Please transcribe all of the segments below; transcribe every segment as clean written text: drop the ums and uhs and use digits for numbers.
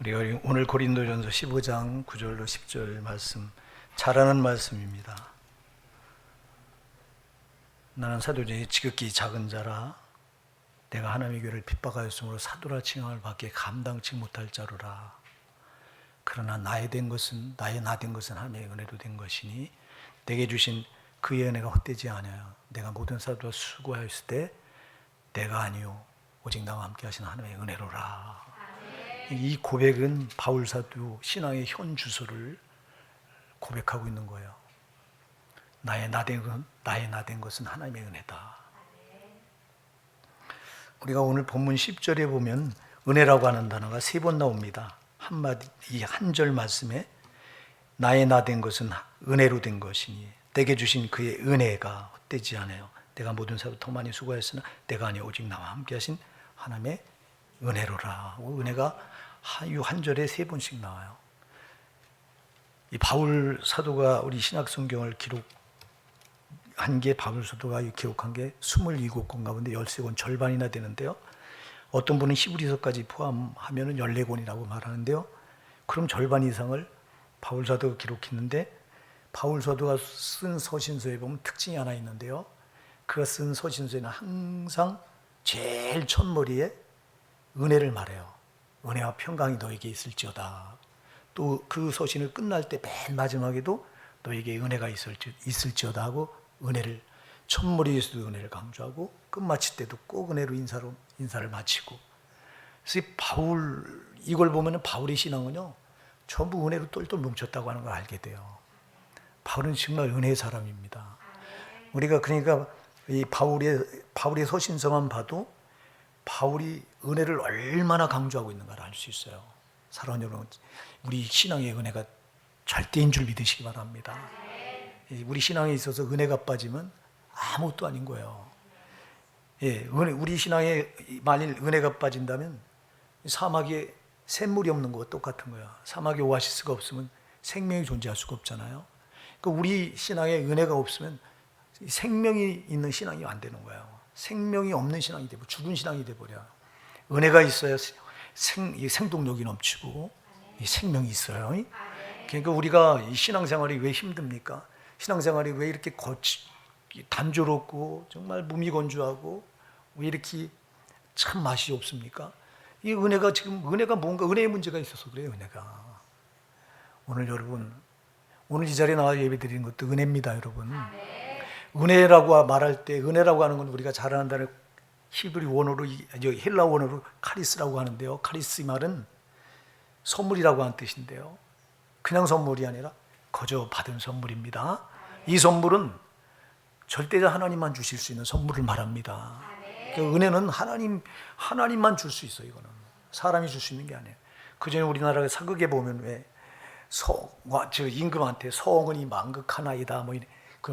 우리가 오늘 고린도전서 15장 9절로 10절 말씀 잘 아는 말씀입니다. 나는 사도제의 지극히 작은 자라 내가 하나님의 교회를 핍박하였으므로 사도라 칭함을 받기에 감당치 못할 자로라. 그러나 나의 나 된 것은 하나님의 은혜로 된 것이니 내게 주신 그의 은혜가 헛되지 않아요. 내가 모든 사도와 수고하였을 때 내가 아니요 오직 나와 함께 하시는 하나님의 은혜로라. 이 고백은 바울 사도 신앙의 현 주소를 고백하고 있는 거예요. 나의 나 된 것은 하나님의 은혜다. 우리가 오늘 본문 10절에 보면 은혜라고 하는 단어가 3번 나옵니다. 이 한 절 말씀에 나의 나 된 것은 은혜로 된 것이니 내게 주신 그의 은혜가 헛되지 않아요. 내가 모든 사도 더 많이 수고했으나 내가 아니 오직 나와 함께 하신 하나님의 은혜로라. 은혜가 한 절에 3번씩 나와요. 이 바울 사도가 우리 신약 성경을 기록한 게 바울 사도가 기록한 게 27권 가운데 13권 절반이나 되는데요. 어떤 분은 히브리서까지 포함하면 14권이라고 말하는데요. 그럼 절반 이상을 바울 사도가 기록했는데 바울 사도가 쓴 서신서에 보면 특징이 하나 있는데요. 그가 쓴 서신서에는 항상 제일 첫머리에 은혜를 말해요. 은혜와 평강이 너에게 있을지어다. 또 그 서신을 끝날 때 맨 마지막에도 너에게 은혜가 있을지어다 하고 은혜를 첫머리에서도 은혜를 강조하고 끝마칠 때도 꼭 은혜로 인사를 마치고. 그래서 이걸 보면 바울의 신앙은요 전부 은혜로 똘똘 뭉쳤다고 하는 걸 알게 돼요. 바울은 정말 은혜의 사람입니다. 우리가 그러니까 이 바울의 서신서만 봐도 바울이 은혜를 얼마나 강조하고 있는가를 알 수 있어요. 사랑하는 여러분, 우리 신앙의 은혜가 절대인 줄 믿으시기 바랍니다. 우리 신앙에 있어서 은혜가 빠지면 아무것도 아닌 거예요. 우리 신앙에 만일 은혜가 빠진다면 사막에 샘물이 없는 것과 똑같은 거야. 사막에 오아시스가 없으면 생명이 존재할 수가 없잖아요. 그러니까 우리 신앙에 은혜가 없으면 생명이 있는 신앙이 안 되는 거예요. 생명이 없는 신앙이 되고 죽은 신앙이 돼버려. 은혜가 있어야 생동력이 넘치고 생명이 있어요. 그러니까 우리가 이 신앙생활이 왜 힘듭니까? 신앙생활이 왜 이렇게 단조롭고 정말 무미건조하고 왜 이렇게 참 맛이 없습니까? 이 은혜가 뭔가 은혜의 문제가 있어서 그래요. 은혜가 오늘 여러분 오늘 이 자리에 나와 예배드리는 것도 은혜입니다. 여러분 은혜라고 말할 때 은혜라고 하는 건 우리가 잘 아는 단어 히브리 원어로 헬라 원어로 카리스라고 하는데요. 카리스 말은 선물이라고 하는 뜻인데요. 그냥 선물이 아니라 거저 받은 선물입니다. 이 선물은 절대자 하나님만 주실 수 있는 선물을 말합니다. 그러니까 은혜는 하나님만 줄 수 있어요. 이거는 사람이 줄 수 있는 게 아니에요. 그전에 우리나라 사극에 보면 왜 임금한테 서원이 만극하나이다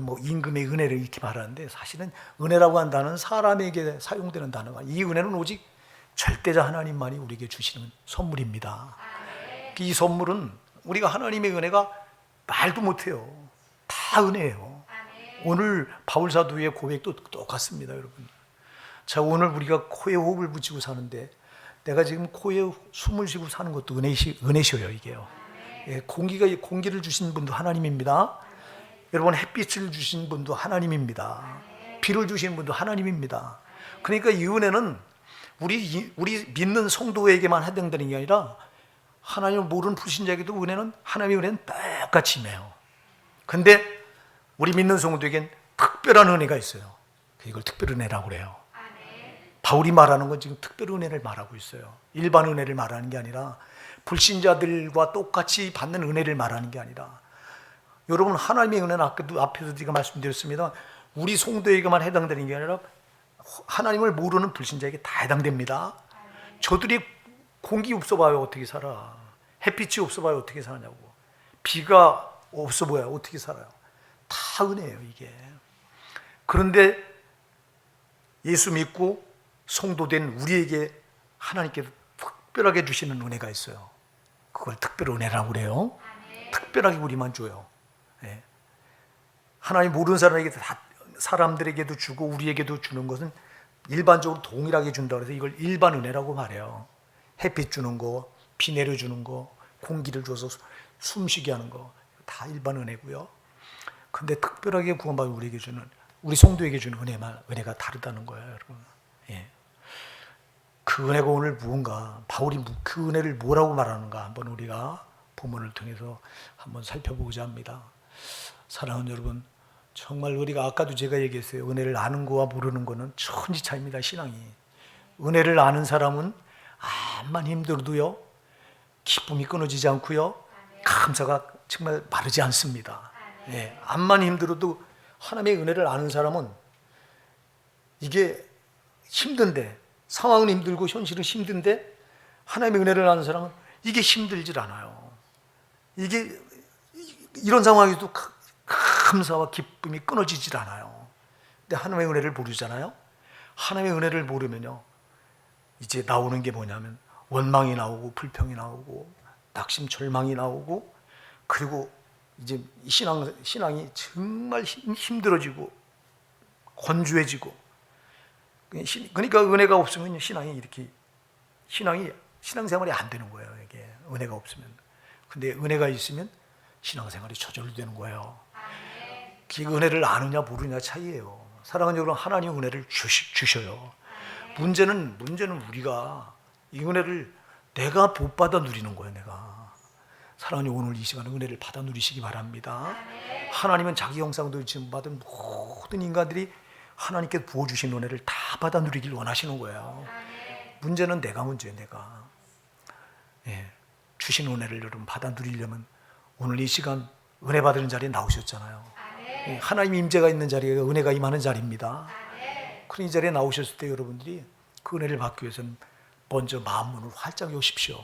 뭐 임금의 은혜를 이렇게 말하는데 사실은 은혜라고 한 단어는 사람에게 사용되는 단어가 이 은혜는 오직 절대자 하나님만이 우리에게 주시는 선물입니다. 이 선물은 우리가 하나님의 은혜가 말도 못해요. 다 은혜예요. 오늘 바울 사도의 고백도 똑같습니다. 여러분. 자, 오늘 우리가 코에 호흡을 붙이고 사는데 내가 지금 코에 숨을 쉬고 사는 것도 은혜셔요. 이게요. 공기를 주신 분도 하나님입니다. 여러분 햇빛을 주신 분도 하나님입니다. 비를 주신 분도 하나님입니다. 그러니까 이 은혜는 우리 믿는 성도에게만 해당되는 게 아니라 하나님을 모르는 불신자에게도 하나님의 은혜는 똑같이 임해요. 근데 우리 믿는 성도에겐 특별한 은혜가 있어요. 이걸 특별 은혜라고 그래요. 바울이 말하는 건 지금 특별 은혜를 말하고 있어요. 일반 은혜를 말하는 게 아니라 불신자들과 똑같이 받는 은혜를 말하는 게 아니라 여러분 하나님의 은혜는 앞에서 제가 말씀드렸습니다. 우리 성도에게만 해당되는 게 아니라 하나님을 모르는 불신자에게 다 해당됩니다. 저들이 공기 없어봐요 어떻게 살아. 햇빛이 없어봐요 어떻게 사냐고. 비가 없어봐요 어떻게 살아요. 다 은혜예요 이게. 그런데 예수 믿고 성도된 우리에게 하나님께서 특별하게 주시는 은혜가 있어요. 그걸 특별 은혜라고 그래요. 특별하게 우리만 줘요. 하나님 모르는 사람들에게도 주고 우리에게도 주는 것은 일반적으로 동일하게 준다고 해서 이걸 일반 은혜라고 말해요. 햇빛 주는 거, 비 내려주는 거, 공기를 줘서 숨쉬게 하는 거 다 일반 은혜고요. 근데 특별하게 구원받은 우리에게 주는, 우리 성도에게 주는 은혜가 다르다는 거예요, 여러분. 예. 그 은혜가 오늘 무언가, 바울이 그 은혜를 뭐라고 말하는가 한번 우리가 본문을 통해서 한번 살펴보고자 합니다. 사랑하는 여러분, 정말 우리가 아까도 제가 얘기했어요. 은혜를 아는 거와 모르는 거는 천지 차이입니다, 신앙이. 은혜를 아는 사람은 암만 힘들어도요, 기쁨이 끊어지지 않고요, 감사가 정말 마르지 않습니다. 예, 암만 힘들어도 하나님의 은혜를 아는 사람은 이게 힘든데, 상황은 힘들고 현실은 힘든데 하나님의 은혜를 아는 사람은 이게 힘들질 않아요. 이게 이런 상황에도 감사와 기쁨이 끊어지질 않아요. 근데 하나님의 은혜를 모르잖아요. 하나님의 은혜를 모르면요, 이제 나오는 게 뭐냐면 원망이 나오고 불평이 나오고 낙심 절망이 나오고, 그리고 이제 신앙이 정말 힘들어지고 건조해지고. 그러니까 은혜가 없으면 신앙생활이 안 되는 거예요. 이게 은혜가 없으면. 근데 은혜가 있으면 신앙생활이 저절로 되는 거예요. 그 은혜를 아느냐 모르냐 차이예요. 사랑하는 여러분, 하나님 은혜를 주셔요. 문제는 우리가 이 은혜를 내가 못 받아 누리는 거예요. 내가. 사랑하는 오늘 이 시간에 은혜를 받아 누리시기 바랍니다. 하나님은 자기 형상대로 지금 받은 모든 인간들이 하나님께 부어주신 은혜를 다 받아 누리길 원하시는 거예요. 문제는 문제예요. 내가. 예, 주신 은혜를 여러분 받아 누리려면 오늘 이 시간 은혜 받는 자리에 나오셨잖아요. 예, 하나님 임재가 있는 자리가 은혜가 임하는 자리입니다. 그런 이 자리에 나오셨을 때 여러분들이 그 은혜를 받기 위해서는 먼저 마음 문을 활짝 여십시오.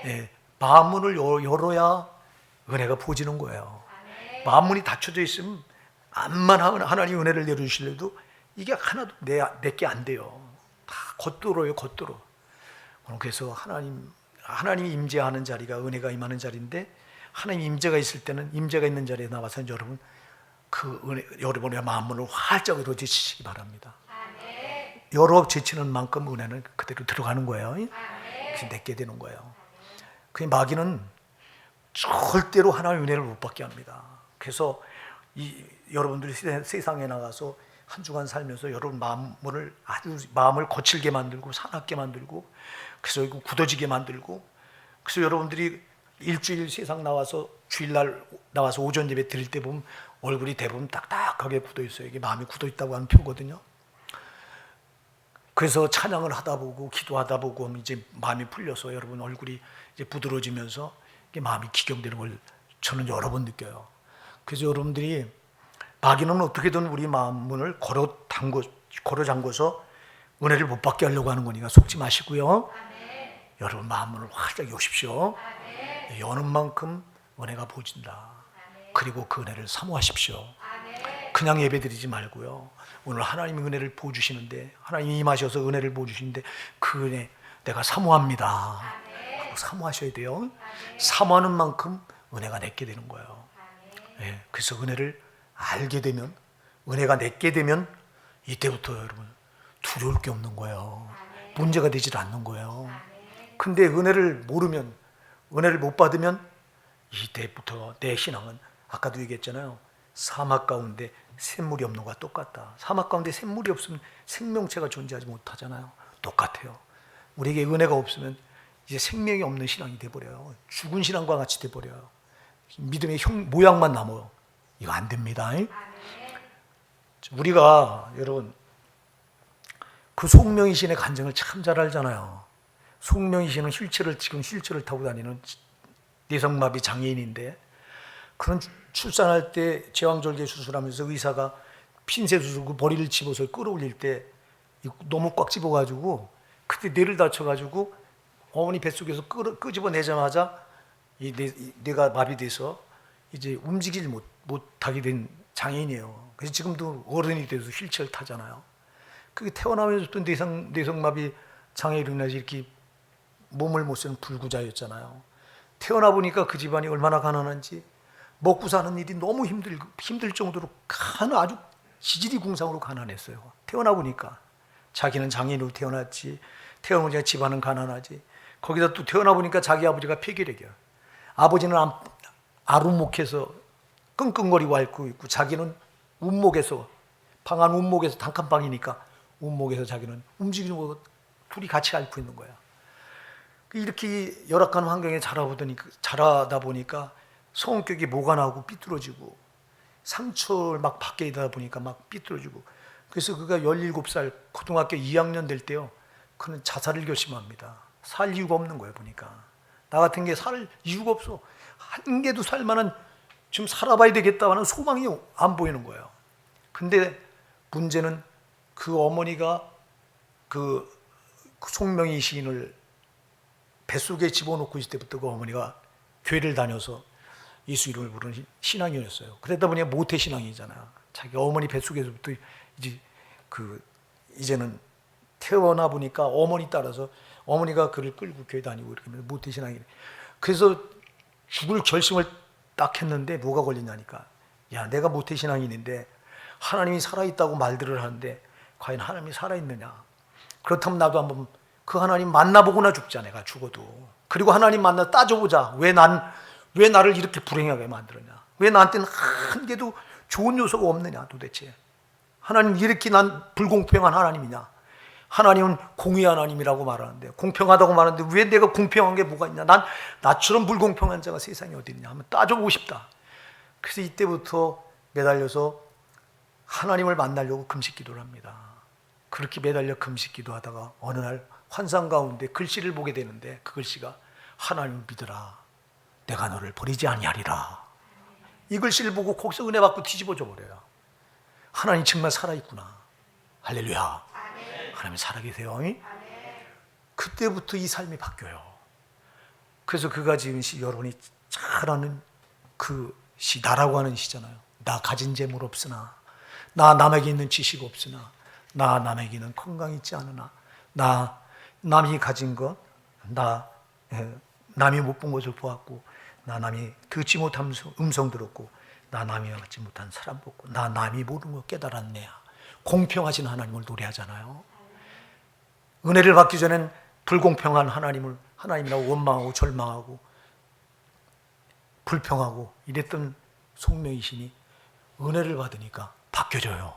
예, 마음 문을 열어야 은혜가 부어지는 거예요. 마음 문이 닫혀져 있으면 암만 하나님 은혜를 내려주실래도 이게 하나도 내게 안 돼요. 다 겉도로예요, 겉도로. 그래서 하나님이 임재하는 자리가 은혜가 임하는 자리인데, 하나님 임재가 있을 때는 임재가 있는 자리에 나와서 여러분 그 은혜, 여러분의 마음 문을 활짝 열어 제치시기 바랍니다. 열어 제치는 만큼 은혜는 그대로 들어가는 거예요. 그래서 내게 되는 거예요. 그 마귀는 절대로 하나님의 은혜를 못 받게 합니다. 그래서 여러분들이 세상에 나가서 한 주간 살면서 여러분 마음을 거칠게 만들고 사납게 만들고, 그래서 굳어지게 만들고, 그래서 여러분들이 일주일 세상 나와서 주일날 나와서 오전 예배 드릴 때 보면 얼굴이 대부분 딱딱하게 굳어 있어요. 이게 마음이 굳어 있다고 하는 표거든요. 그래서 찬양을 하다 보고 기도하다 보고 하면 이제 마음이 풀려서 여러분 얼굴이 이제 부드러워지면서 이게 마음이 기경되는 걸 저는 여러 번 느껴요. 그래서 여러분들이 마귀는 어떻게든 우리 마음 문을 걸어 잠궈서 은혜를 못 받게 하려고 하는 거니까 속지 마시고요. 여러분 마음 문을 활짝 여십시오. 여는 만큼 은혜가 부어진다. 그리고 그 은혜를 사모하십시오. 그냥 예배드리지 말고요. 오늘 하나님이 은혜를 부어주시는데, 하나님이 임하셔서 은혜를 부어주시는데 그 은혜 내가 사모합니다 하고 사모하셔야 돼요. 사모하는 만큼 은혜가 내게 되는 거예요. 예, 그래서 은혜를 알게 되면, 은혜가 내게 되면 이때부터 여러분 두려울 게 없는 거예요. 문제가 되질 않는 거예요. 근데 은혜를 모르면, 은혜를 못 받으면 이때부터 내 신앙은 아까도 얘기했잖아요. 사막 가운데 샘물이 없는 것과 똑같다. 사막 가운데 샘물이 없으면 생명체가 존재하지 못하잖아요. 똑같아요. 우리에게 은혜가 없으면 이제 생명이 없는 신앙이 돼버려요. 죽은 신앙과 같이 돼버려요. 믿음의 모양만 남아요. 이거 안 됩니다. 우리가 여러분 그 송명희 신의 간증을 참 잘 알잖아요. 송명희 씨는 지금 휠체어를 타고 다니는 내성마비 장애인인데, 그런 출산할 때 제왕절개 수술하면서 의사가 핀셋 수술고 머리를 집어서 끌어올릴 때 너무 꽉 집어가지고 그때 뇌를 다쳐가지고 어머니 뱃속에서 끄집어내자마자 뇌가 마비돼서 이제 움직이지 못하게 된 장애인이에요. 그래서 지금도 어른이 돼서 휠체어를 타잖아요. 그게 태어나면서 또 뇌성마비 장애로 인해서 이렇게 몸을 못 쓰는 불구자였잖아요. 태어나 보니까 그 집안이 얼마나 가난한지, 먹고 사는 일이 너무 힘들 정도로 아주 지지리궁상으로 가난했어요. 태어나 보니까 자기는 장애인으로 태어났지, 태어나니까 집안은 가난하지. 거기다 또 태어나 보니까 자기 아버지가 폐결핵이야. 아버지는 아랫목에서 끙끙거리고 앓고 있고, 자기는 운목에서, 방 안 운목에서, 단칸방이니까 운목에서 자기는 움직이는 거 둘이 같이 앓고 있는 거야. 이렇게 열악한 환경에 자라다 보니까 성격이 모가 나고 삐뚤어지고, 상처를 막 받게 되다 보니까 막 삐뚤어지고, 그래서 그가 17살 고등학교 2학년 될 때요, 그는 자살을 결심합니다. 살 이유가 없는 거예요. 보니까 나 같은 게 살 이유가 없어. 한 개도 살 만한, 좀 살아봐야 되겠다는 소망이 안 보이는 거예요. 근데 문제는 그 어머니가 그 송명희 시인을 뱃속에 집어넣고 있을 때부터 그 어머니가 교회를 다녀서 예수 이름을 부르는 신앙이었어요. 그러다 보니 모태 신앙이잖아요. 자기 어머니 뱃속에서부터 이제는 태어나 보니까 어머니 따라서 어머니가 그를 끌고 교회 다니고 이렇게 하면 모태 신앙이래. 그래서 죽을 결심을 딱 했는데 뭐가 걸리냐니까, 야, 내가 모태 신앙인인데 하나님이 살아있다고 말들을 하는데 과연 하나님이 살아있느냐? 그렇다면 나도 한번 그 하나님 만나보고나 죽자. 내가 죽어도. 그리고 하나님 만나 따져보자. 왜 나를 이렇게 불행하게 만들었냐? 왜 나한테는 한 개도 좋은 요소가 없느냐 도대체? 하나님 이렇게 난 불공평한 하나님이냐? 하나님은 공의 하나님이라고 말하는데, 공평하다고 말하는데 왜 내가 공평한 게 뭐가 있냐? 나처럼 불공평한 자가 세상에 어디 있냐? 한번 따져보고 싶다. 그래서 이때부터 매달려서 하나님을 만나려고 금식 기도를 합니다. 그렇게 매달려 금식 기도하다가 어느 날 환상 가운데 글씨를 보게 되는데, 그 글씨가 하나님을 믿으라, 내가 너를 버리지 아니하리라. 이 글씨를 보고 거기서 은혜 받고 뒤집어져 버려요. 하나님 정말 살아있구나. 할렐루야. 하나님 살아계세요. 그때부터 이 삶이 바뀌어요. 그래서 그가 지은 시, 여러분이 잘 아는 그 시, 나라고 하는 시잖아요. 나 가진 재물 없으나, 나 남에게 있는 지식 없으나, 나 남에게 있는 건강 있지 않으나, 나 남이 가진 것, 남이 못 본 것을 보았고, 나 남이 듣지 못한 음성 들었고, 나 남이 갖지 못한 사람 보고, 나 남이 모르는 것 깨달았네야. 공평하신 하나님을 노래하잖아요. 은혜를 받기 전엔 불공평한 하나님이라고 원망하고 절망하고 불평하고 이랬던 송명희 신이 은혜를 받으니까 바뀌어져요.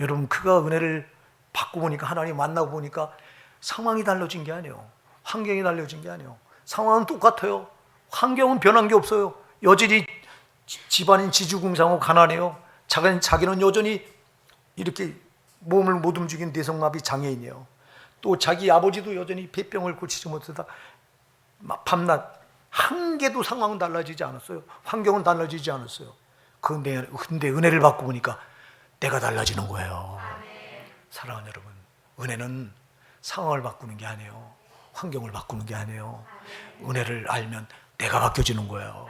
여러분, 그가 은혜를 받고 보니까, 하나님 만나고 보니까 상황이 달라진 게 아니에요. 환경이 달라진 게 아니에요. 상황은 똑같아요. 환경은 변한 게 없어요. 여전히 집안인 지주궁상하고 가난해요. 자기는 여전히 이렇게 몸을 못 움직이는 뇌성마비 장애인이에요. 또 자기 아버지도 여전히 폐병을 고치지 못하다 밤낮, 한 개도 상황은 달라지지 않았어요. 환경은 달라지지 않았어요. 근데 은혜를 받고 보니까 내가 달라지는 거예요. 사랑하는 여러분, 은혜는 상황을 바꾸는 게 아니에요. 환경을 바꾸는 게 아니에요. 은혜를 알면 내가 바뀌어지는 거예요.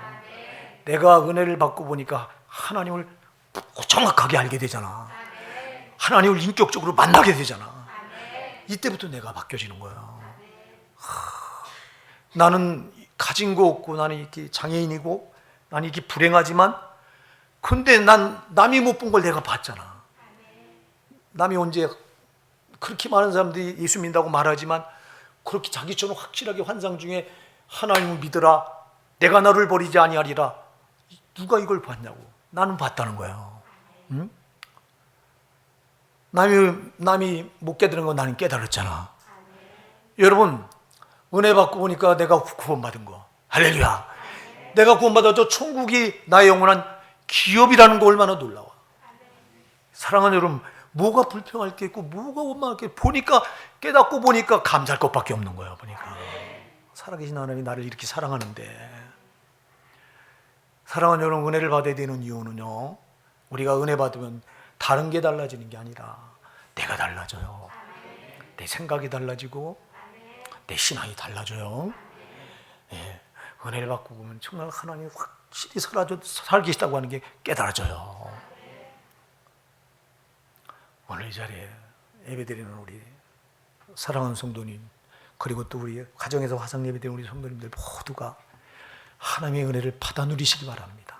내가 은혜를 받고 보니까 하나님을 정확하게 알게 되잖아. 하나님을 인격적으로 만나게 되잖아. 이때부터 내가 바뀌어지는 거예요. 나는 가진 거 없고, 나는 이렇게 장애인이고, 나는 이렇게 불행하지만, 근데 난 남이 못 본 걸 내가 봤잖아. 남이 언제 그렇게 많은 사람들이 예수 믿는다고 말하지만, 그렇게 자기처럼 확실하게 환상 중에 하나님을 믿으라, 내가 너를 버리지 아니하리라, 누가 이걸 봤냐고. 나는 봤다는 거예요. 응? 남이 못 깨달은 거 나는 깨달았잖아. 여러분, 은혜 받고 보니까 내가 구원받은 거, 할렐루야. 내가 구원받아서 천국이 나의 영원한 기업이라는 거 얼마나 놀라워. 사랑하는 여러분, 뭐가 불평할 게 있고 뭐가 원망할 게, 보니까, 깨닫고 보니까 감사할 것밖에 없는 거예요. 보니까 살아계신 하나님이 나를 이렇게 사랑하는데. 사랑하는 여러분, 은혜를 받아야 되는 이유는요, 우리가 은혜 받으면 다른 게 달라지는 게 아니라 내가 달라져요. 내 생각이 달라지고 내 신앙이 달라져요. 네, 은혜를 받고 보면 정말 하나님이 확실히 살아계시다고 하는 게 깨달아져요. 오늘 이 자리에 예배드리는 우리 사랑하는 성도님, 그리고 또 우리 가정에서 화상 예배드리는 우리 성도님들 모두가 하나님의 은혜를 받아 누리시기 바랍니다.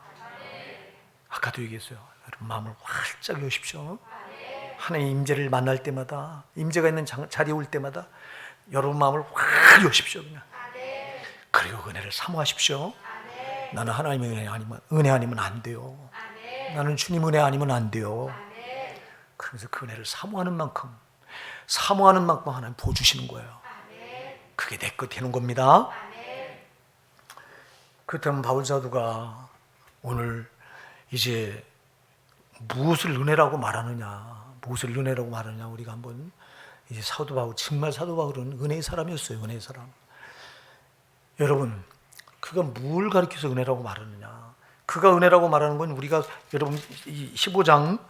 아까도 얘기했어요. 여러분, 마음을 활짝 여십시오. 하나님의 임재를 만날 때마다, 임재가 있는 자리에 올 때마다 여러분 마음을 확 여십시오. 그냥. 그리고 은혜를 사모하십시오. 나는 하나님의 은혜 아니면 안 돼요. 나는 주님 은혜 아니면 안 돼요. 그러면서 그 은혜를 사모하는 만큼 하나님 보여주시는 거예요. 그게 내 것 되는 겁니다. 그렇다면 바울사도가 오늘 이제 무엇을 은혜라고 말하느냐 우리가 한번 이제 사도 바울, 정말 사도 바울은 은혜의 사람이었어요. 은혜의 사람. 여러분, 그가 뭘 가리켜서 은혜라고 말하느냐? 그가 은혜라고 말하는 건 우리가 여러분 15장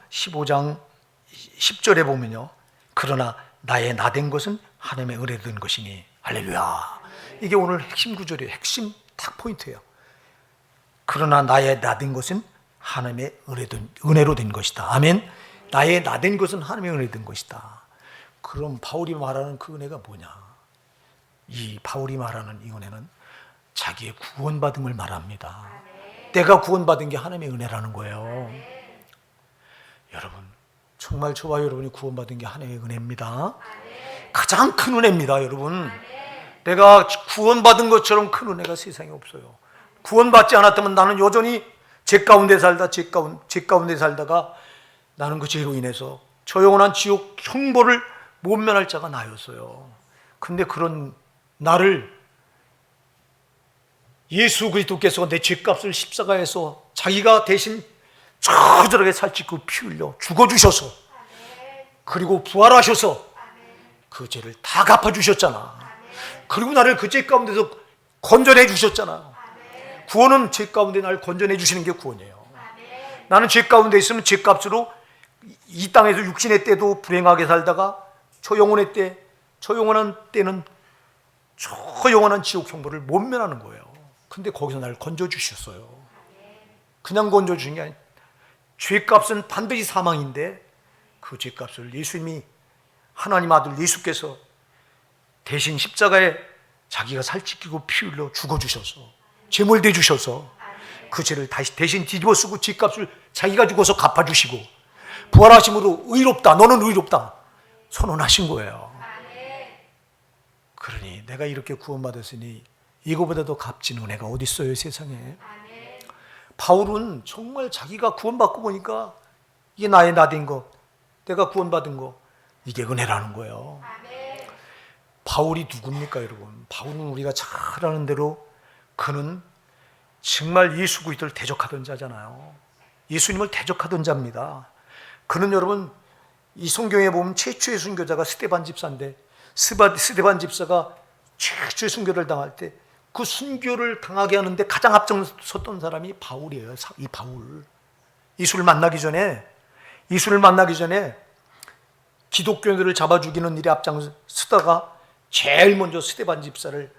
10절에 보면요. 그러나 나의 나된 것은 하나님의 은혜로 된 것이니. 할렐루야. 이게 오늘 핵심 구절이에요. 핵심 딱 포인트예요. 그러나 나의 나된 것은 하나님의 은혜로 된 것이다. 아멘. 나의 나된 것은 하나님의 은혜로 된 것이다. 그럼 바울이 말하는 그 은혜가 뭐냐? 이 바울이 말하는 이 은혜는 자기의 구원받음을 말합니다. 내가 구원받은 게 하나님의 은혜라는 거예요. 여러분, 정말 저와 여러분이 구원받은 게 하나님의 은혜입니다. 가장 큰 은혜입니다, 여러분. 내가 구원받은 것처럼 큰 은혜가 세상에 없어요. 구원받지 않았다면 나는 여전히 죄 가운데 살다가 나는 그 죄로 인해서 저 영원한 지옥 형벌을 못 면할 자가 나였어요. 근데 그런 나를 예수 그리스도께서 내 죄값을 십자가에서 자기가 대신 저절하게 살찌고 피 흘려 죽어주셔서, 그리고 부활하셔서 그 죄를 다 갚아주셨잖아. 그리고 나를 그 죄 가운데서 건져내 주셨잖아. 구원은 죄 가운데 나를 건져내 주시는 게 구원이에요. 나는 죄 가운데 있으면 죄값으로 이 땅에서 육신의 때도 불행하게 살다가 저 영혼한 때는 저 영원한 지옥 형벌을 못 면하는 거예요. 근데 거기서 나를 건져주셨어요. 그냥 건져주신 게 아니라 죄값은 반드시 사망인데 그 죄값을 예수님이, 하나님 아들 예수께서 대신 십자가에 자기가 살찌키고 피 흘려 죽어주셔서, 제물 대주셔서 그 죄를 다시 대신 뒤집어 쓰고 죄값을 자기가 죽어서 갚아주시고 부활하심으로 의롭다, 너는 의롭다 선언하신 거예요. 그러니 내가 이렇게 구원받았으니 이거보다 더 값진 은혜가 어디 있어요, 세상에. 바울은 정말 자기가 구원받고 보니까 이게 나의 나된 것, 내가 구원받은 거, 이게 은혜라는 거예요. 바울이 누굽니까, 여러분? 바울은 우리가 잘 아는 대로 그는 정말 예수 그리스도를 대적하던 자잖아요. 예수님을 대적하던 자입니다. 그는 여러분 이 성경에 보면 최초의 순교자가 스데반 집사인데, 스데반 집사가 최초의 순교를 당할 때 그 순교를 당하게 하는데 가장 앞장섰던 사람이 바울이에요. 이 바울. 예수를 만나기 전에 기독교인들을 잡아 죽이는 일에 앞장서다가 제일 먼저 스데반 집사를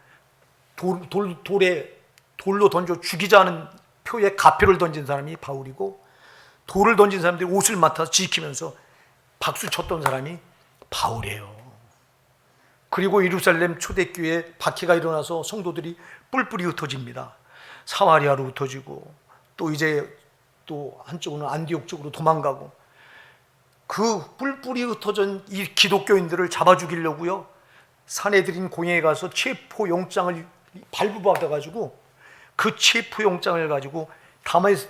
돌로 던져 죽이자는 표에 가표를 던진 사람이 바울이고, 돌을 던진 사람들이 옷을 맡아서 지키면서 박수 쳤던 사람이 바울이에요. 그리고 예루살렘 초대교회에 박해가 일어나서 성도들이 뿔뿔이 흩어집니다. 사마리아로 흩어지고 또 한쪽은 안디옥 쪽으로 도망가고, 그 뿔뿔이 흩어진 이 기독교인들을 잡아 죽이려고요, 사내들인 공회에 가서 체포영장을 발부받아가지고 그 체포영장을 가지고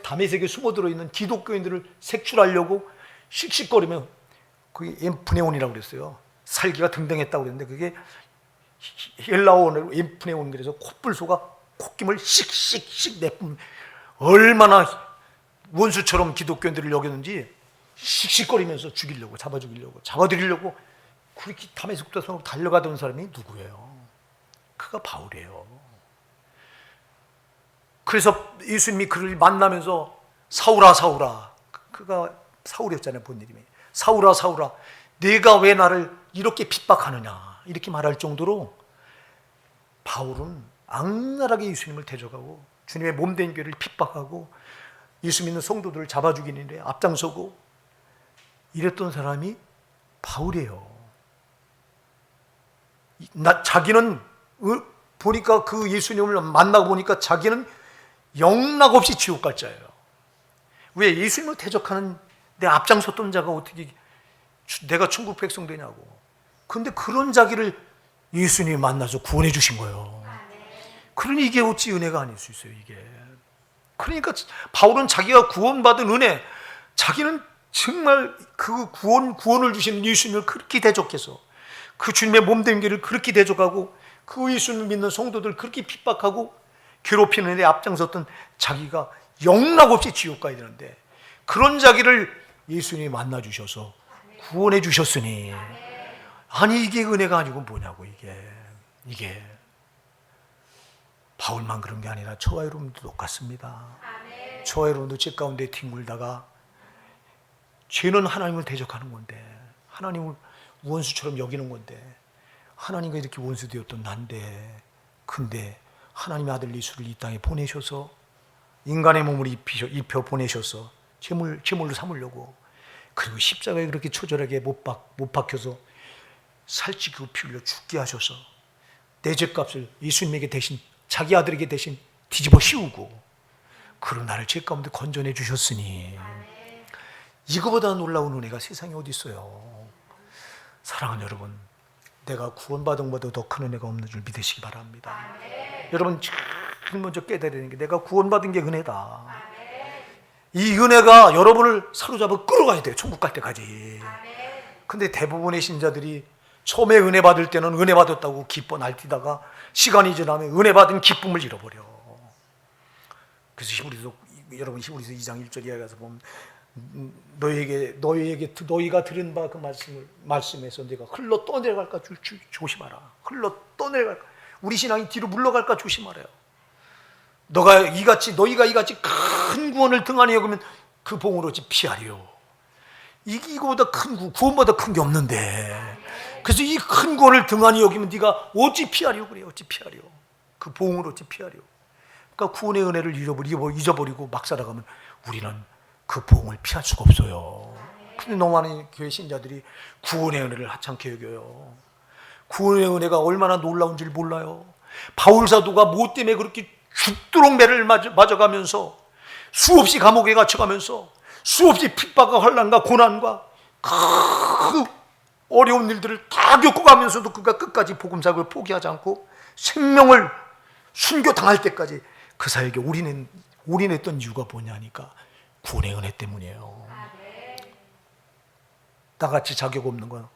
다메섹에 숨어들어 있는 기독교인들을 색출하려고 씩씩거리며, 그게 엠프네온이라고 그랬어요. 살기가 등등했다고 그랬는데 그게 헬라어로 엠프네온, 그래서 콧불소가 콧김을 씩씩씩 내뿜, 얼마나 원수처럼 기독교인들을 여겼는지 씩씩거리면서 잡아들이려고 그렇게 다메섹부터 달려가던 사람이 누구예요? 그가 바울이에요. 그래서 예수님이 그를 만나면서 사울아 사울아, 그가 사울이었잖아요, 본 이름이. 사울아 사울아, 네가 왜 나를 이렇게 핍박하느냐, 이렇게 말할 정도로 바울은 악랄하게 예수님을 대적하고 주님의 몸된 교회를 핍박하고 예수 믿는 성도들을 잡아 죽이는 일에 앞장서고 이랬던 사람이 바울이에요. 자기는 보니까 그 예수님을 만나고 보니까 자기는 영락없이 지옥 갈 자예요. 왜? 예수님을 대적하는 내 앞장섰던 자가 어떻게 내가 천국 백성 되냐고. 근데 그런 자기를 예수님이 만나서 구원해 주신 거예요. 그러니 이게 어찌 은혜가 아닐 수 있어요, 이게. 그러니까 바울은 자기가 구원받은 은혜, 자기는 정말 그 구원을 주신 예수님을 그렇게 대적해서 그 주님의 몸된 길을 그렇게 대적하고 그 예수님을 믿는 성도들 그렇게 핍박하고 괴롭히는 데 앞장섰던 자기가 영락없이 지옥 가야 되는데 그런 자기를 예수님이 만나 주셔서 구원해 주셨으니, 아니 이게 은혜가 아니고 뭐냐고. 이게 바울만 그런 게 아니라 저와 여러분도 똑같습니다. 저와 여러분도 죄 가운데 뒹굴다가 죄는 하나님을 대적하는 건데, 하나님을 원수처럼 여기는 건데, 하나님과 이렇게 원수되었던 난데, 근데 하나님의 아들 예수를 이 땅에 보내셔서 인간의 몸을 입혀 보내셔서 제물로 삼으려고, 그리고 십자가에 그렇게 초절하게 못 박혀서 살찌고 피 흘려 죽게 하셔서 내 죄값을 예수님에게 대신, 자기 아들에게 대신 뒤집어 씌우고 그런 나를 죄 가운데 건져내 주셨으니 이거보다 놀라운 은혜가 세상에 어디 있어요. 사랑하는 여러분, 내가 구원받은 것보다 더 큰 은혜가 없는 줄 믿으시기 바랍니다. 여러분 제일 먼저 깨달아야 되는 게 내가 구원받은 게 은혜다. 이 은혜가 여러분을 사로잡아 끌어가야 돼요, 천국 갈 때까지. 근데 대부분의 신자들이 처음에 은혜 받을 때는 은혜 받았다고 기뻐 날뛰다가 시간이 지나면 은혜 받은 기쁨을 잃어버려. 그래서 여러분 히브리서 2장 1절 이하에 가서 보면 너희가 들은 바 그 말씀에서 네가 흘러 떠내려갈까 조심하라. 흘러 떠내려갈까, 우리 신앙이 뒤로 물러갈까 조심하래요. 너희가 이같이 큰 구원을 등한히 여기면 그 봉을 어찌 피하리요. 이거보다 큰 구원보다 큰 게 없는데, 그래서 이 큰 구원을 등한히 여기면 네가 어찌 피하리요. 그래, 어찌 피하리요. 그 봉을 어찌 피하리요. 그러니까 구원의 은혜를 잊어버리고 막 살아가면 우리는 그 봉을 피할 수가 없어요. 근데 너무 많은 교회 신자들이 구원의 은혜를 하찮게 여겨요. 구원의 은혜가 얼마나 놀라운지를 몰라요. 바울 사도가 뭐 때문에 그렇게 죽도록 매를 맞아가면서 수없이 감옥에 갇혀가면서 수없이 핍박과 환난과 고난과 그 어려운 일들을 다 겪어가면서도 그가 끝까지 복음사역을 포기하지 않고 생명을 순교당할 때까지 그 사역에 올인했던 이유가 뭐냐니까 구원의 은혜 때문이에요. 나같이 자격 없는 건,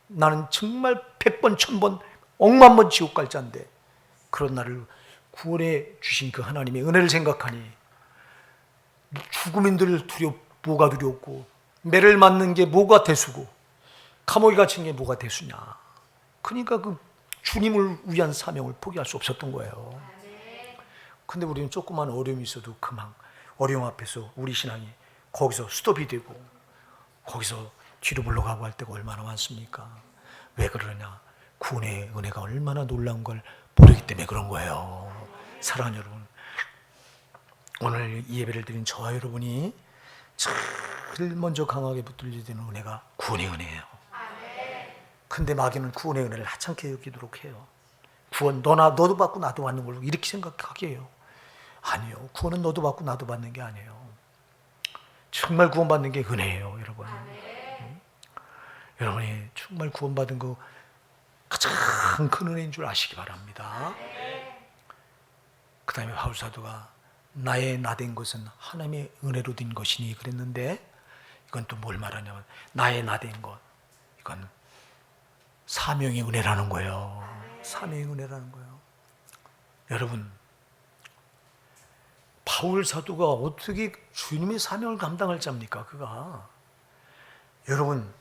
나는 정말 100번 1000번 억만 번 지옥 갈 자인데 그런 나를 구원해 주신 그 하나님의 은혜를 생각하니 죽음인들 뭐가 두렵고 매를 맞는 게 뭐가 대수고 감옥에 갇힌 게 뭐가 대수냐. 그러니까 그 주님을 위한 사명을 포기할 수 없었던 거예요. 근데 우리는 조그만 어려움이 있어도 그만 어려움 앞에서 우리 신앙이 거기서 스톱이 되고 거기서 뒤로 물러가고 할 때가 얼마나 많습니까? 왜 그러냐? 구원의 은혜가 얼마나 놀라운 걸 모르기 때문에 그런 거예요. 사랑하는 여러분, 오늘 이 예배를 드린 저와 여러분이 제일 먼저 강하게 붙들려야 되는 은혜가 구원의 은혜예요. 근데 마귀는 구원의 은혜를 하찮게 여기도록 해요. 구원 너도 받고 나도 받는 걸로 이렇게 생각하게 해요. 아니요, 구원은 너도 받고 나도 받는 게 아니에요. 정말 구원받는 게 은혜예요, 여러분. 여러분이 정말 구원받은 거 가장 큰 은혜인 줄 아시기 바랍니다. 그 다음에 바울 사도가 나의 나된 것은 하나님의 은혜로 된 것이니 그랬는데, 이건 또 뭘 말하냐면 나의 나된 것, 이건 사명의 은혜라는 거예요. 사명의 은혜라는 거예요. 여러분, 바울 사도가 어떻게 주님의 사명을 감당할 자입니까? 그가. 여러분,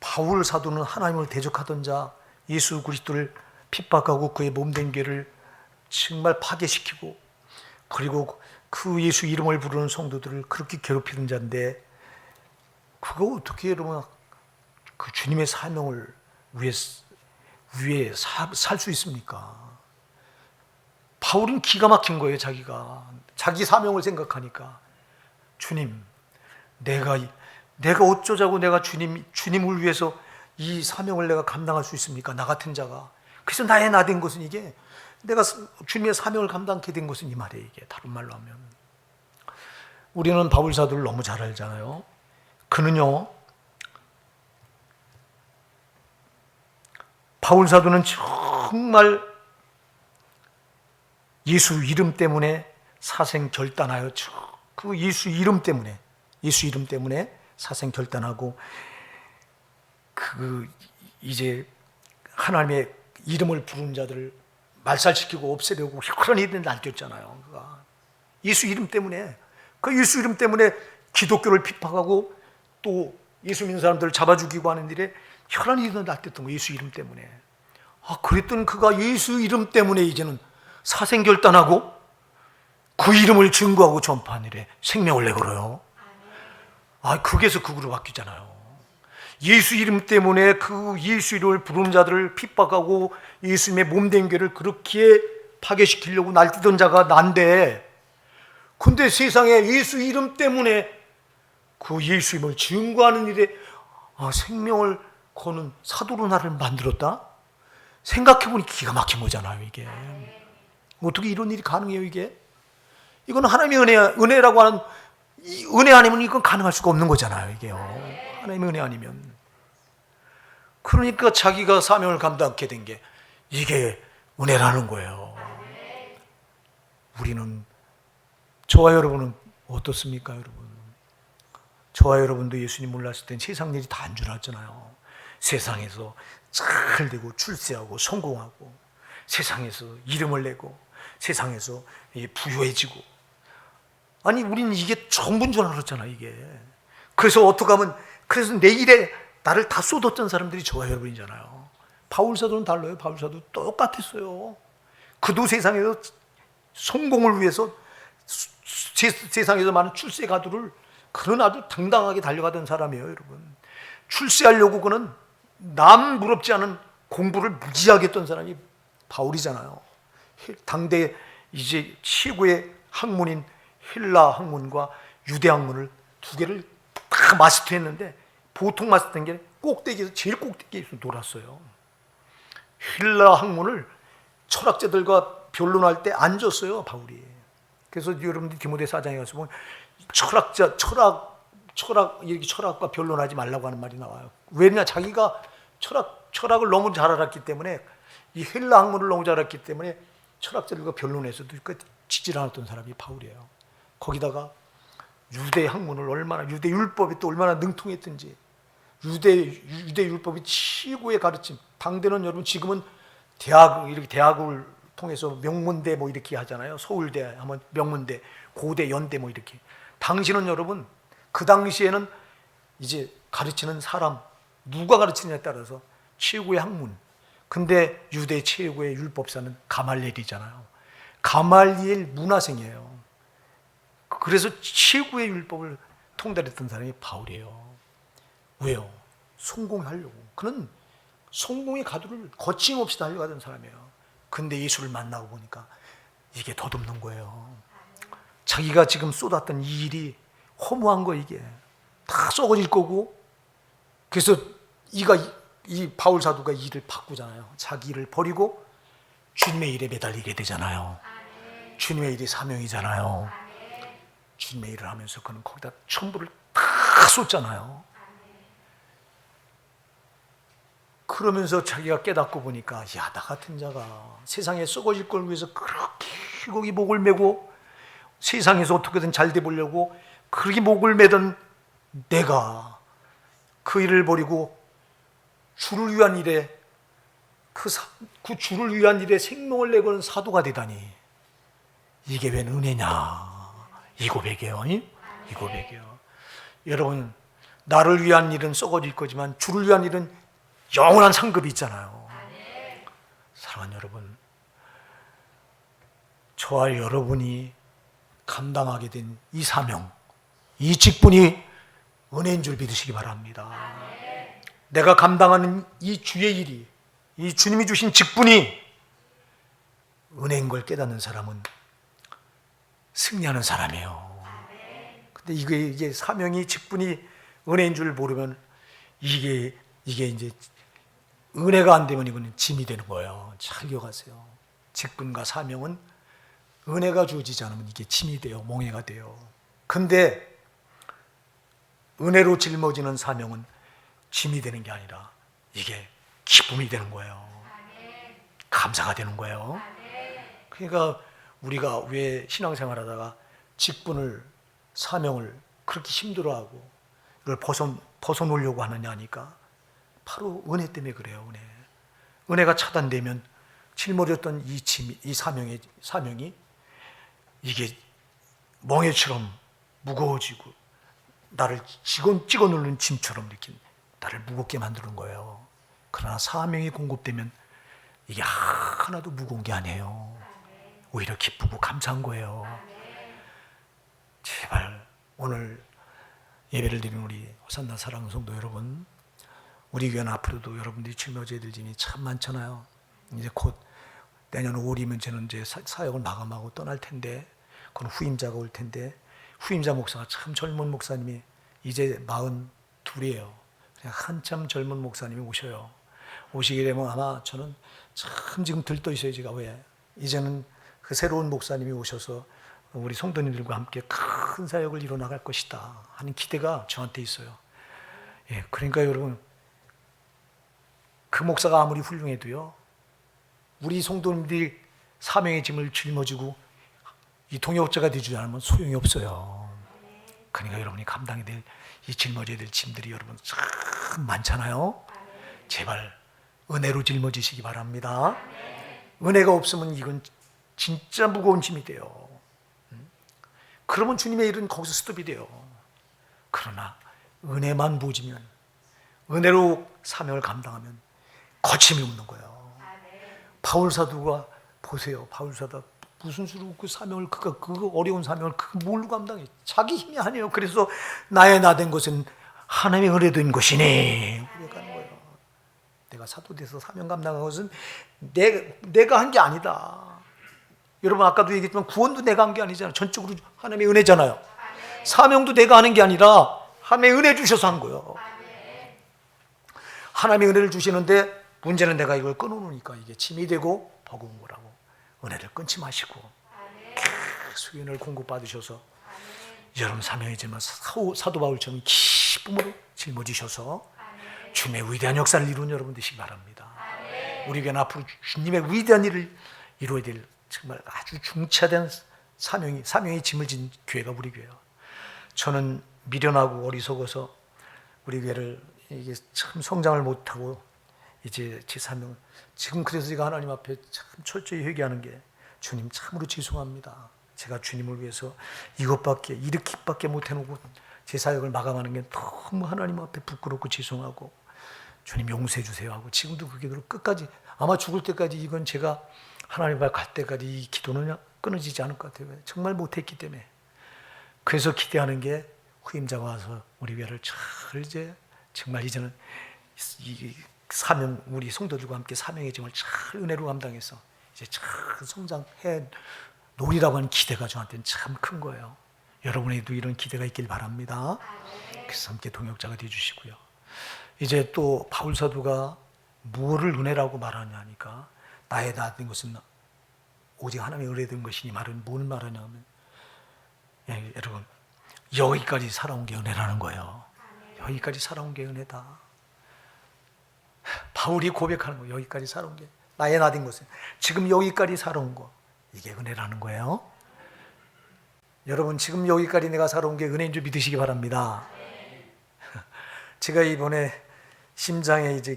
바울 사도는 하나님을 대적하던 자, 예수 그리스도를 핍박하고 그의 몸된 죄를 정말 파괴시키고, 그리고 그 예수 이름을 부르는 성도들을 그렇게 괴롭히는 자인데, 그거 어떻게 여러분 그 주님의 사명을 위해 살 수 있습니까? 바울은 기가 막힌 거예요. 자기 사명을 생각하니까, 주님, 내가 어쩌자고 내가 주님을 위해서 이 사명을 내가 감당할 수 있습니까? 나 같은 자가. 그래서 나의 나된 것은 이게, 내가 주님의 사명을 감당하게 된 것은 이 말이에요. 이게 다른 말로 하면, 우리는 바울 사도를 너무 잘 알잖아요. 그는요, 바울 사도는 정말 예수 이름 때문에 사생 결단하여 그 예수 이름 때문에 사생 결단하고 그 이제 하나님의 이름을 부른 자들을 말살시키고 없애려고 그런 일이 날뛰었잖아요. 예수 이름 때문에, 그 예수 이름 때문에 기독교를 핍박하고 또 예수 믿는 사람들을 잡아 죽이고 하는 일에 혈한 일이 날뛰었던 거예요. 예수 이름 때문에. 그랬던 그가 예수 이름 때문에 이제는 사생 결단하고 그 이름을 증거하고 전파하는 일에 생명을 내걸어요. 극에서 극으로 바뀌잖아요. 예수 이름 때문에 그 예수 이름을 부르는 자들을 핍박하고 예수님의 몸된 교회를 그렇게 파괴시키려고 날뛰던 자가 난데, 근데 세상에 예수 이름 때문에 그 예수 이름을 증거하는 일에 생명을 거는 사도로 나를 만들었다? 생각해보니 기가 막힌 거잖아요. 이게 어떻게 이런 일이 가능해요? 이건 하나님의 은혜라고 하는, 이 은혜 아니면 이건 가능할 수가 없는 거잖아요. 이게요, 하나님의 은혜 아니면. 그러니까 자기가 사명을 감당하게 된 게 이게 은혜라는 거예요. 우리는, 저와 여러분은 어떻습니까? 여러분, 저와 여러분도 예수님 몰랐을 땐 세상 일이 다 안 줄 알았잖아요. 세상에서 잘 되고 출세하고 성공하고, 세상에서 이름을 내고, 세상에서 부유해지고, 우리는 이게 전부인 줄 알았잖아요. 이게. 그래서 어떻게 하면, 그래서 내일에 나를 다 쏟았던 사람들이 저와 여러분이잖아요. 바울 사도는 달라요. 바울 사도 똑같았어요. 그도 세상에서 성공을 위해서 세상에서 많은 출세 가두를, 그런 아주 당당하게 달려가던 사람이에요. 여러분, 출세하려고 그는 남 부럽지 않은 공부를 무지하게 했던 사람이 바울이잖아요. 당대 이제 최고의 학문인 헬라 학문과 유대 학문을 두 개를 다 마스터했는데, 보통 마스터한 게 꼭대기에서 제일 꼭대기에서 놀았어요. 헬라 학문을 철학자들과 변론할 때 안 줬어요, 바울이. 그래서 여러분들 디모데 4장에 가서 보면 철학과 변론하지 말라고 하는 말이 나와요. 왜냐, 자기가 철학을 너무 잘 알았기 때문에, 이 헬라 학문을 너무 잘 알았기 때문에 철학자들과 변론해서도 지질 않았던 사람이 바울이에요. 거기다가 유대 학문을 얼마나, 유대 율법이 또 얼마나 능통했든지, 유대 율법이 최고의 가르침. 당대는 여러분, 지금은 이렇게 대학을 통해서 명문대 이렇게 하잖아요. 서울대 하면 명문대, 고대, 연대 이렇게. 당시는 여러분, 그 당시에는 이제 가르치는 사람, 누가 가르치느냐에 따라서 최고의 학문. 근데 유대 최고의 율법사는 가말리엘이잖아요. 가말리엘 문화생이에요. 그래서 최고의 율법을 통달했던 사람이 바울이에요. 왜요? 성공하려고. 그는 성공의 가두를 거침없이 달려가던 사람이에요. 근데 예수를 만나고 보니까 이게 덧없는 거예요. 자기가 지금 쏟았던 이 일이 허무한 거, 이게 다 썩어질 거고. 그래서 이 바울 사도가 이 일을 바꾸잖아요. 자기 일을 버리고 주님의 일에 매달리게 되잖아요. 주님의 일이 사명이잖아요. 주님의 일을 하면서 그는 거기다 전부를 다 쏟잖아요. 그러면서 자기가 깨닫고 보니까, 나 같은 자가 세상에 썩어질 걸 위해서 그렇게 거기 목을 메고 세상에서 어떻게든 잘 돼 보려고 그렇게 목을 매던 내가 그 일을 버리고 주를 위한 일에, 그 주를 위한 일에 생명을 내고는 사도가 되다니, 이게 웬 은혜냐, 이 고백이에요. 이 고백이에요. 여러분, 나를 위한 일은 썩어질 거지만 주를 위한 일은 영원한 상급이 있잖아요. 사랑하는 여러분, 저와 여러분이 감당하게 된 이 사명, 이 직분이 은혜인 줄 믿으시기 바랍니다. 내가 감당하는 이 주의 일이, 이 주님이 주신 직분이 은혜인 걸 깨닫는 사람은 승리하는 사람이에요. 근데 이게 사명이, 직분이 은혜인 줄 모르면 이게 이제 은혜가 안 되면 이거는 짐이 되는 거예요. 잘 기억하세요. 직분과 사명은 은혜가 주어지지 않으면 이게 짐이 돼요. 몽해가 돼요. 근데 은혜로 짊어지는 사명은 짐이 되는 게 아니라 이게 기쁨이 되는 거예요. 감사가 되는 거예요. 그러니까 우리가 왜 신앙생활하다가 직분을, 사명을 그렇게 힘들어하고 이걸 벗어놓으려고 하느냐 하니까 바로 은혜 때문에 그래요. 은혜가 차단되면 짊어졌던 이 사명이 이게 멍에처럼 무거워지고 나를 찍어 누르는 짐처럼 이렇게 나를 무겁게 만드는 거예요. 그러나 사명이 공급되면 이게 하나도 무거운 게 아니에요. 오히려 기쁘고 감사한 거예요. 제발 오늘 예배를 드리는 우리 호산나 사랑하는 성도 여러분, 우리 교회는 앞으로도 여러분들이 짊어져야 될 짐이 참 많잖아요. 이제 곧 내년 5월이면 저는 이제 사역을 마감하고 떠날 텐데, 그건 후임자가 올 텐데, 후임자 목사가 참 젊은 목사님이 이제 42이에요. 그냥 한참 젊은 목사님이 오셔요. 오시게 되면 아마 저는 참 지금 들떠 있어요. 제가 왜 이제는 그 새로운 목사님이 오셔서 우리 성도님들과 함께 큰 사역을 이뤄나갈 것이다 하는 기대가 저한테 있어요. 예, 그러니까 여러분, 그 목사가 아무리 훌륭해도요, 우리 성도님들이 사명의 짐을 짊어지고 이 동역자가 되지 않으면 소용이 없어요. 그러니까 여러분이 감당해야 될, 이 짊어져야 될 짐들이 여러분 참 많잖아요. 제발 은혜로 짊어지시기 바랍니다. 은혜가 없으면 이건 진짜 무거운 짐이 돼요. 그러면 주님의 일은 거기서 스톱이 돼요. 그러나 은혜만 부어지면, 은혜로 사명을 감당하면 거침이 없는 거예요. 바울 사도가 보세요. 바울 사도 무슨 수로 그 사명을, 그 어려운 사명을 뭘로 감당해? 자기 힘이 아니에요. 그래서 나의 나 된 것은 하나님의 은혜 된 것이니 고백하는 거예요. 내가 사도 돼서 사명 감당한 것은 내가 한 게 아니다. 여러분 아까도 얘기했지만 구원도 내가 한 게 아니잖아요. 전적으로 하나님의 은혜잖아요. 사명도 내가 하는 게 아니라 하나님의 은혜 주셔서 한 거예요. 하나님의 은혜를 주시는데 문제는 내가 이걸 끊어놓으니까 이게 짐이 되고 버거운 거라고. 은혜를 끊지 마시고 계속 은혜를 공급받으셔서 여러분 사명의 짐을 사도 바울처럼 기쁨으로 짊어지셔서 주님의 위대한 역사를 이루는 여러분 되시기 바랍니다. 우리 교회는 앞으로 주님의 위대한 일을 이루어야 될 정말 아주 중차대한 사명의 짐을 진 교회가 우리 교회예요. 저는 미련하고 어리석어서 우리 교회를 이게 참 성장을 못하고 이제 제 사명을 지금, 그래서 제가 하나님 앞에 참 철저히 회개하는 게, 주님 참으로 죄송합니다. 제가 주님을 위해서 이렇게밖에 못해놓고 제 사역을 마감하는 게 너무 하나님 앞에 부끄럽고 죄송하고, 주님 용서해 주세요 하고, 지금도 그 기도를 끝까지, 아마 죽을 때까지 이건 제가 하나님 앞에 갈 때까지 이 기도는 끊어지지 않을 것 같아요. 정말 못했기 때문에. 그래서 기대하는 게 후임자가 와서 우리 교회를 잘 이제 정말 이제는 이 사명, 우리 성도들과 함께 사명의 짐을 잘 은혜로 감당해서 이제 잘 성장해 놓으리라고 하는 기대가 저한테는 참 큰 거예요. 여러분에게도 이런 기대가 있길 바랍니다. 그래서 함께 동역자가 되어주시고요. 이제 또 바울 사도가 무엇을 은혜라고 말하냐 하니까, 나의 나 된 것은 오직 하나님의 은혜 된 것이니 말은 뭘 말하냐 하면, 여러분 여기까지 살아온 게 은혜라는 거예요. 여기까지 살아온 게 은혜다. 바울이 고백하는 거, 여기까지 살아온 게, 나의 나 된 것은 지금 여기까지 살아온 거, 이게 은혜라는 거예요. 여러분 지금 여기까지 내가 살아온 게 은혜인 줄 믿으시기 바랍니다. 제가 이번에 심장에 이제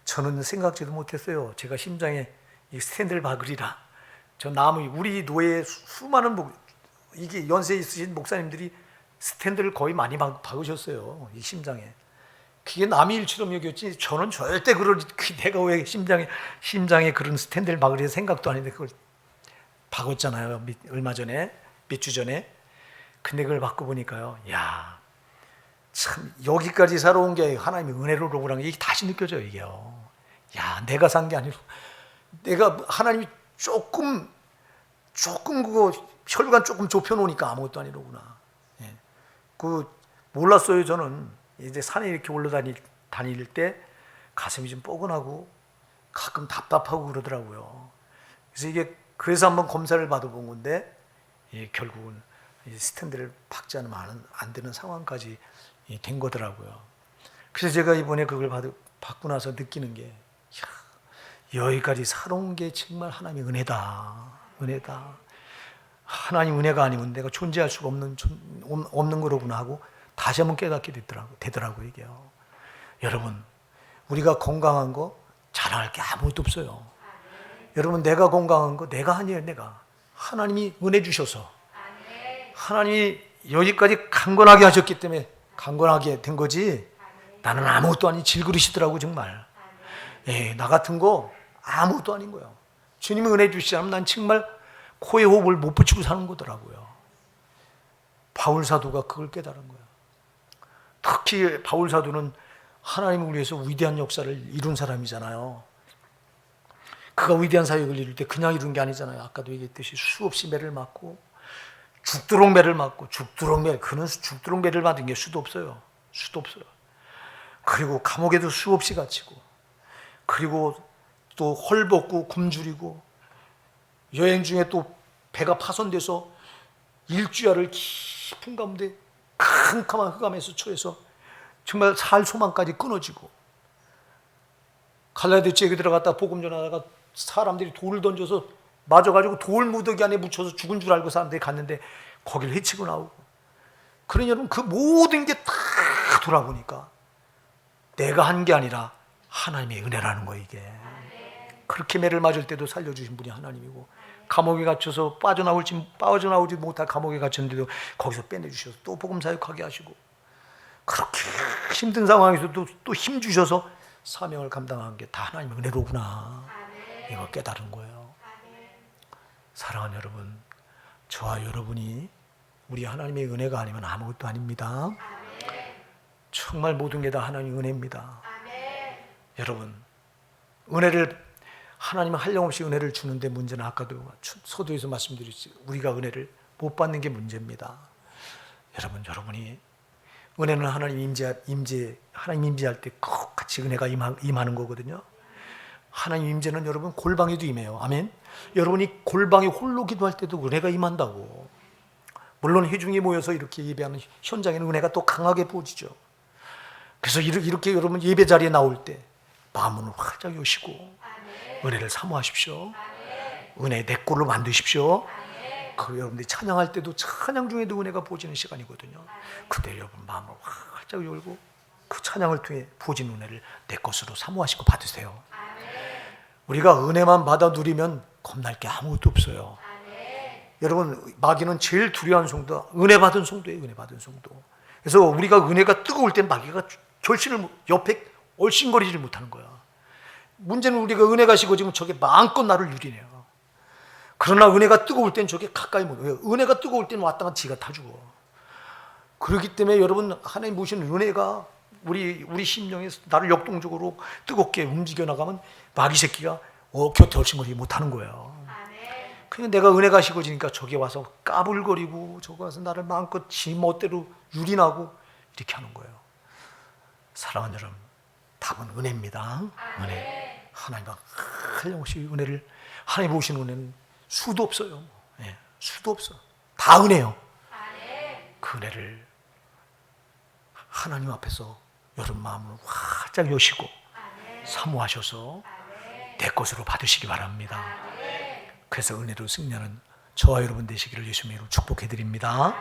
저는 생각지도 못했어요. 제가 심장에 이 스텐드를 박으리라. 저 우리 노예 수많은 이게 연세 있으신 목사님들이 스텐드를 거의 많이 박으셨어요. 이 심장에. 그게 남의 일처럼 여겼지, 저는 절대 내가 왜 심장에 그런 스텐드를 박으려 생각도 안 했는데 그걸 박았잖아요. 얼마 전에, 몇 주 전에. 근데 그걸 받고 보니까요, 야, 참 여기까지 살아온 게 하나님의 은혜로라는 게 이게 다시 느껴져요. 이게요. 야, 내가 산 게 아니고, 내가 하나님이 조금 그거 혈관 조금 좁혀놓으니까 아무것도 아니로구나. 예. 몰랐어요. 저는 이제 산에 이렇게 다닐 때 가슴이 좀 뻐근하고 가끔 답답하고 그러더라고요. 그래서 한번 검사를 받아본 건데, 결국은 스탠드를 박지 않으면 안 되는 상황까지 된 거더라고요. 그래서 제가 이번에 그걸 받고 나서 느끼는 게 여기까지 살아온 게 정말 하나님의 은혜다. 은혜다. 하나님 은혜가 아니면 내가 존재할 수가 없는 거로구나 하고 다시 한번 깨닫게 되더라고요. 이게요. 여러분, 우리가 건강한 거 자랑할 게 아무것도 없어요. 여러분, 내가 건강한 거 내가 아니에요. 내가 하나님이 은혜 주셔서 하나님이 여기까지 강건하게 하셨기 때문에 강건하게 된 거지. 나는 아무것도 아닌 질그릇이더라고 정말. 나 같은 거 아무것도 아닌 거예요. 주님이 은혜 주시지 않으면 난 정말 코에 호흡을 못 붙이고 사는 거더라고요. 바울 사도가 그걸 깨달은 거예요. 특히 바울 사도는 하나님을 위해서 위대한 역사를 이룬 사람이잖아요. 그가 위대한 사역을 이룰 때 그냥 이룬 게 아니잖아요. 아까도 얘기했듯이 수없이 매를 맞고 죽도록 매를 맞고 죽도록 매, 그는 죽도록 매를 맞은 게 수도 없어요. 수도 없어요. 그리고 감옥에도 수없이 갇히고, 그리고 또 헐벗고 굶주리고, 여행 중에 또 배가 파손돼서 일주야를 깊은 가운데 캄캄한 흑암에서 처해서 정말 살 소망까지 끊어지고, 갈라디 지역에 들어갔다 복음 전하다가 사람들이 돌을 던져서 맞아가지고 돌 무더기 안에 묻혀서 죽은 줄 알고 사람들이 갔는데 거기를 헤치고 나오고. 그러니 여러분, 그 모든 게 다 돌아보니까 내가 한 게 아니라 하나님의 은혜라는 거예요. 이게 그렇게 매를 맞을 때도 살려주신 분이 하나님이고, 감옥에 갇혀서 빠져나오지 못할 감옥에 갇혔는데도 거기서 빼내주셔서 또 복음 사역하게 하시고, 그렇게 힘든 상황에서도 또 힘 주셔서 사명을 감당한 게 다 하나님의 은혜로구나. 이거 깨달은 거예요. 사랑하는 여러분, 저와 여러분이 우리 하나님의 은혜가 아니면 아무것도 아닙니다. 정말 모든 게 다 하나님의 은혜입니다. 여러분, 은혜를 하나님은 한량없이 은혜를 주는데 문제는 아까도 서두에서 말씀드렸지, 우리가 은혜를 못 받는 게 문제입니다. 여러분이 은혜는 하나님 임재할 때 꼭 같이 은혜가 임하는 거거든요. 하나님 임재는 여러분 골방에도 임해요. 아멘. 여러분이 골방에 홀로 기도할 때도 은혜가 임한다고. 물론 회중이 모여서 이렇게 예배하는 현장에는 은혜가 또 강하게 부어지죠. 그래서 이렇게 여러분 예배 자리에 나올 때 마음을 활짝 여시고 은혜를 사모하십시오. 은혜 내 꼴로 만드십시오. 그리고 여러분들이 찬양할 때도 찬양 중에도 은혜가 부어지는 시간이거든요. 그때 여러분 마음을 활짝 열고 그 찬양을 통해 부어진 은혜를 내 것으로 사모하시고 받으세요. 우리가 은혜만 받아 누리면 겁날 게 아무것도 없어요. 여러분, 마귀는 제일 두려워하는 성도가 은혜 받은 성도예요. 은혜 받은 성도. 그래서 우리가 은혜가 뜨거울 때 마귀가 옆에 얼씬거리지를 못하는 거야. 문제는 우리가 은혜가 식어지면 저게 마음껏 나를 유린해요. 그러나 은혜가 뜨거울 땐 저게 가까이 못 와요. 은혜가 뜨거울 때는 왔다가 지가 다 죽어. 그렇기 때문에 여러분, 하나님 보시는 은혜가 우리 심령에서 나를 역동적으로 뜨겁게 움직여 나가면 마귀 새끼가 곁에 얼씬거리지 못하는 거예요. 그냥 내가 은혜가 식어지니까 저기 와서 까불거리고 저기 와서 나를 마음껏 지 멋대로 유린하고 이렇게 하는 거예요. 사랑하는 여러분, 답은 은혜입니다. 은혜. 하나님과 한량없이 은혜를, 하나님 보시는 은혜는 수도 없어요. 수도 없어. 다 은혜요. 그 은혜를 하나님 앞에서 여러분 마음을 활짝 여시고 사모하셔서 내 것으로 받으시기 바랍니다. 그래서 은혜로 승리하는 저와 여러분 되시기를 예수님의 이름으로 축복해 드립니다.